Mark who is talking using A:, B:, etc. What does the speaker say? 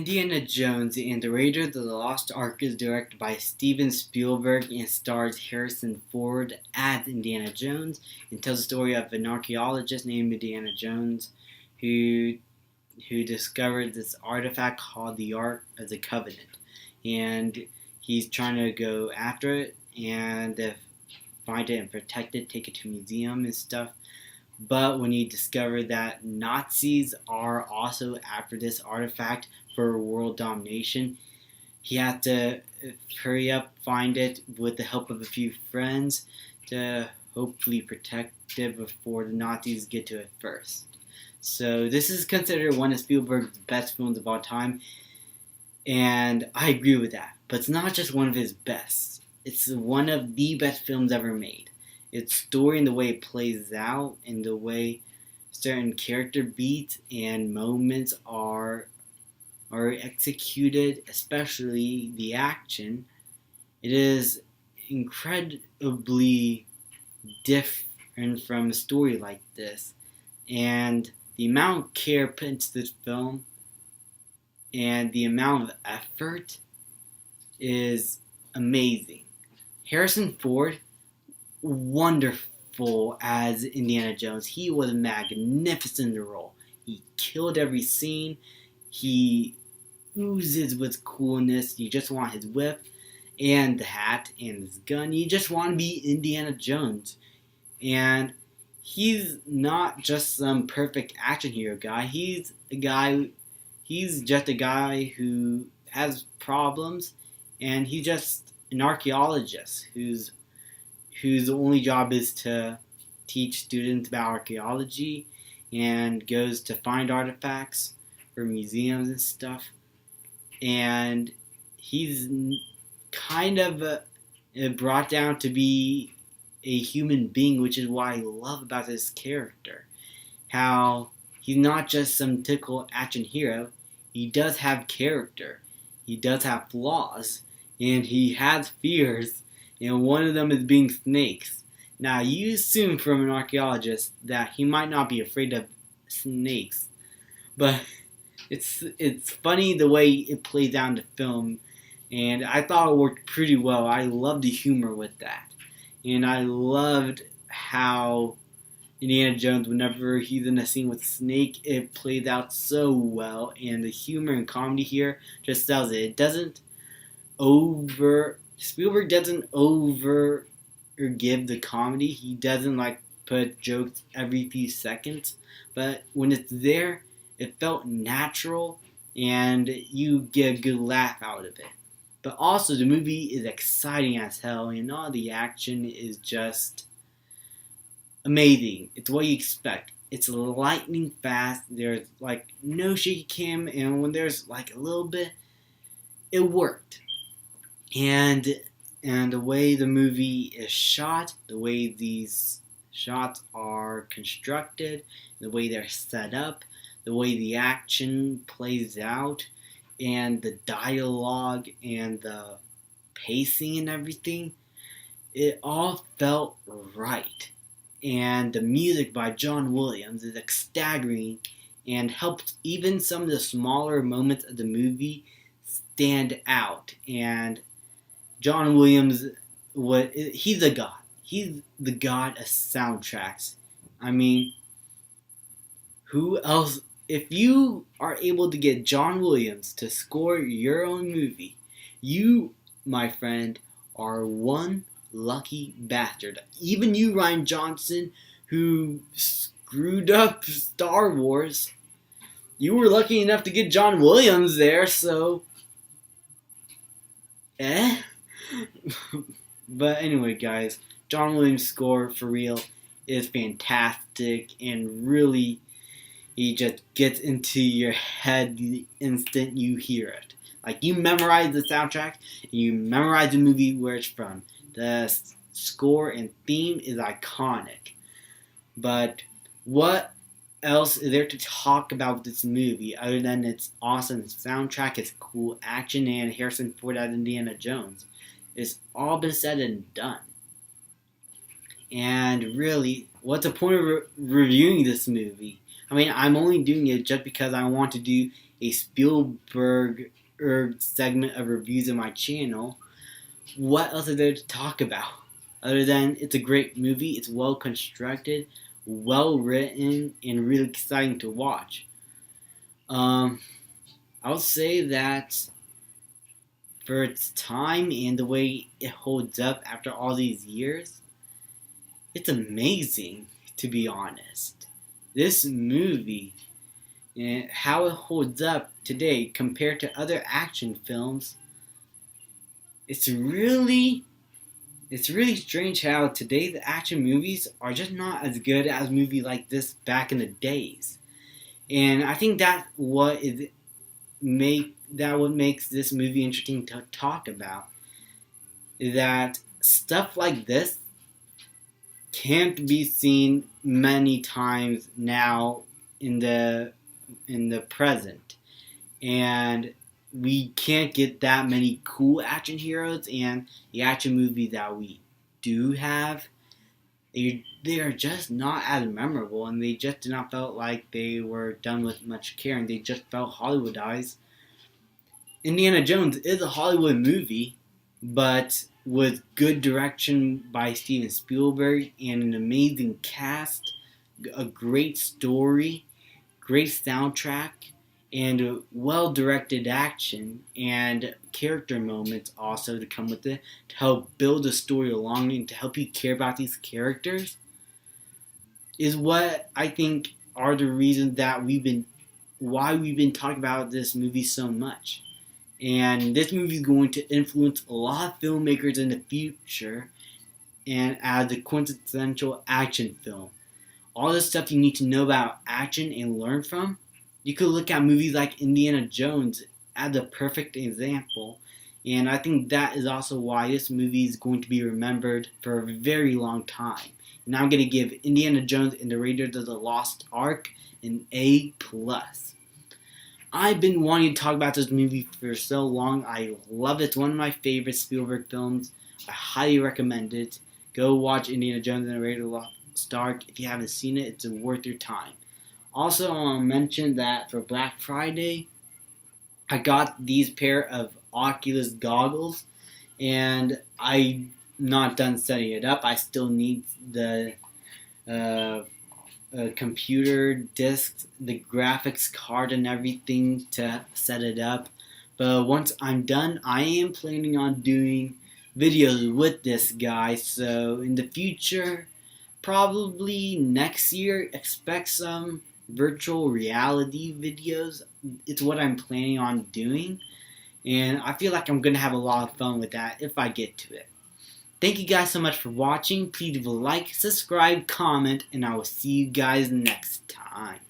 A: Indiana Jones and the Raiders of the Lost Ark is directed by Steven Spielberg and stars Harrison Ford as Indiana Jones and tells the story of an archaeologist named Indiana Jones who discovered this artifact called the Ark of the Covenant. And he's trying to go after it and find it and protect it, take it to a museum and stuff. But when he discovered that Nazis are also after this artifact for world domination, he had to hurry up, find it with the help of a few friends to hopefully protect it before the Nazis get to it first. So this is considered one of Spielberg's best films of all time, and I agree with that. But it's not just one of his best. It's one of the best films ever made. Its story and the way it plays out and the way certain character beats and moments are executed, especially the action, it is incredibly different from a story like this. And the amount of care put into this film and the amount of effort is amazing. Harrison Ford, wonderful as Indiana Jones. He was magnificent in the role. He killed every scene. He oozes with coolness. You just want his whip and the hat and his gun. You just want to be Indiana Jones. And he's not just some perfect action hero guy. He's just a guy who has problems, and he's just an archaeologist whose only job is to teach students about archaeology and goes to find artifacts for museums and stuff. And he's kind of brought down to be a human being, which is what I love about this character. How he's not just some typical action hero. He does have character. He does have flaws. And he has fears. And one of them is being snakes. Now, you assume from an archaeologist that he might not be afraid of snakes. But it's funny the way it plays out in the film. And I thought it worked pretty well. I loved the humor with that. And I loved how Indiana Jones, whenever he's in a scene with Snake, it plays out so well. And the humor and comedy here just sells it. It doesn't Spielberg doesn't over or give the comedy. He doesn't put jokes every few seconds. But when it's there, it felt natural and you get a good laugh out of it. But also, the movie is exciting as hell, and all the action is just amazing. It's what you expect. It's lightning fast. There's no shaky cam, and when there's a little bit, it worked. And the way the movie is shot, the way these shots are constructed, the way they're set up, the way the action plays out, and the dialogue and the pacing and everything, it all felt right. And the music by John Williams is staggering and helped even some of the smaller moments of the movie stand out. And John Williams, he's a god. He's the god of soundtracks. I mean, who else? If you are able to get John Williams to score your own movie, you, my friend, are one lucky bastard. Even you, Rian Johnson, who screwed up Star Wars, you were lucky enough to get John Williams there, so... But anyway, guys, John Williams' score, for real, is fantastic, and really... he just gets into your head the instant you hear it. You memorize the soundtrack, and you memorize the movie where it's from. The score and theme is iconic. But what else is there to talk about this movie other than its awesome soundtrack, its cool action, and Harrison Ford as Indiana Jones? It's all been said and done. And really, what's the point of reviewing this movie? I mean, I'm only doing it just because I want to do a Spielberg segment of reviews on my channel, what else is there to talk about? Other than it's a great movie, it's well constructed, well written, and really exciting to watch. I would say that for its time and the way it holds up after all these years, it's amazing, to be honest. This movie and how it holds up today compared to other action films, it's really strange how today the action movies are just not as good as movies like this back in the days. And I think that what makes this movie interesting to talk about is that stuff like this can't be seen many times now in the present, and we can't get that many cool action heroes. And the action movies that we do have, they are just not as memorable, and they just did not felt like they were done with much care, and they just felt Hollywoodized. Indiana Jones is a Hollywood movie, but with good direction by Steven Spielberg and an amazing cast, a great story, great soundtrack, and well-directed action and character moments also to come with it to help build the story along and to help you care about these characters is what I think are the reasons that why we've been talking about this movie so much. And this movie is going to influence a lot of filmmakers in the future and as a quintessential action film. All the stuff you need to know about action and learn from, you could look at movies like Indiana Jones as a perfect example. And I think that is also why this movie is going to be remembered for a very long time. And I'm going to give Indiana Jones and the Raiders of the Lost Ark an A+. I've been wanting to talk about this movie for so long. I love it. It's one of my favorite Spielberg films. I highly recommend it. Go watch Indiana Jones and the Raiders of the Lost Ark. If you haven't seen it, it's worth your time. Also, I want to mention that for Black Friday, I got these pair of Oculus goggles, and I'm not done setting it up. I still need the computer disc, the graphics card, and everything to set it up. But once I'm done, I am planning on doing videos with this guy. So in the future, probably next year, expect some virtual reality videos. It's what I'm planning on doing. And I feel like I'm going to have a lot of fun with that if I get to it. Thank you guys so much for watching. Please leave a like, subscribe, comment, and I will see you guys next time.